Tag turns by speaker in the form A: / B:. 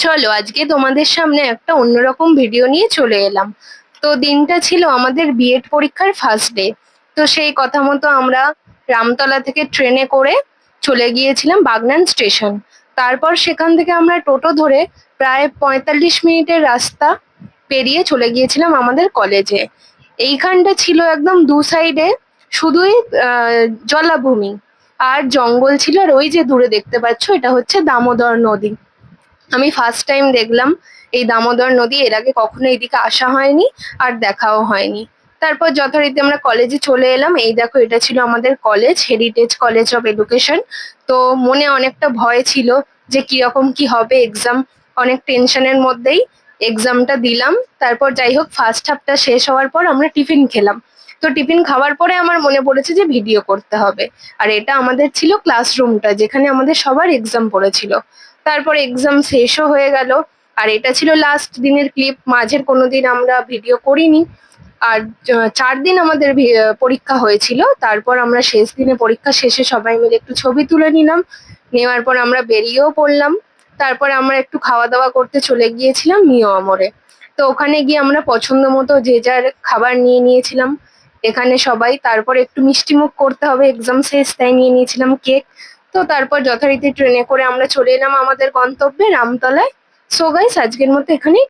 A: চলো আজকে তোমাদের সামনে একটা অন্যরকম ভিডিও নিয়ে চলে এলাম। তো দিনটা ছিল আমাদের বিএড পরীক্ষার ফার্স্ট ডে। তো সেই কথা মতো আমরা রামতলা থেকে ট্রেনে করে চলে গিয়েছিলাম বাগনান স্টেশন। তারপর সেখান থেকে আমরা টোটো ধরে প্রায় 45 মিনিটের রাস্তা পেরিয়ে চলে গিয়েছিলাম আমাদের কলেজে। এইখানটা ছিল একদম দু সাইডে শুধুই জলাভূমি আর জঙ্গল ছিল, আর ওই যে দূরে দেখতে পাচ্ছ এটা হচ্ছে দামোদর নদী। আমি ফার্স্ট টাইম দেখলাম এই দামোদর নদী, এর আগে কখনো এদিকে আসা হয়নি আর দেখাও হয়নি। তারপর যথারীতি আমরা কলেজে চলে এলাম। এই দেখো, এটা ছিল আমাদের college, heritage college of education. তো মনে অনেকটা ভয় ছিল যে কিরকম কি হবে এক্সাম, অনেক টেনশনের মধ্যেই এক্সামটা দিলাম। তারপর যাই হোক, ফার্স্ট হাফটা শেষ হওয়ার পর আমরা টিফিন খেলাম। তো টিফিন খাওয়ার পরে আমার মনে পড়েছে যে ভিডিও করতে হবে। আর এটা আমাদের ছিল ক্লাসরুমটা, যেখানে আমাদের সবার এক্সাম পড়েছিল। তারপর এক্সাম শেষও হয়ে গেল। আর এটা ছিল লাস্ট দিনের ক্লিপ, মাঝের কোনোদিন আমরা ভিডিও করিনি। আর 4 দিন আমাদের পরীক্ষা হয়েছিল। তারপর আমরা শেষ দিনে পরীক্ষা শেষে সবাই মিলে একটু ছবি তুলে নিলাম। নেওয়ার পর আমরা বেরিয়েও পড়লাম। তারপর আমরা একটু খাওয়া দাওয়া করতে চলে গিয়েছিলাম মিও আমরে। তো ওখানে গিয়ে আমরা পছন্দ মতো যে যার খাবার নিয়ে নিয়েছিলাম এখানে সবাই। তারপর একটু মিষ্টি মুখ করতে হবে, এক্সাম শেষ, তাই নিয়ে নিয়েছিলাম কেক। তো তারপর যথারীতি ট্রেনে করে আমরা চলে এলাম আমাদের গন্তব্যে রামতলায়। সো গাইস, আজকের মতো এখানেই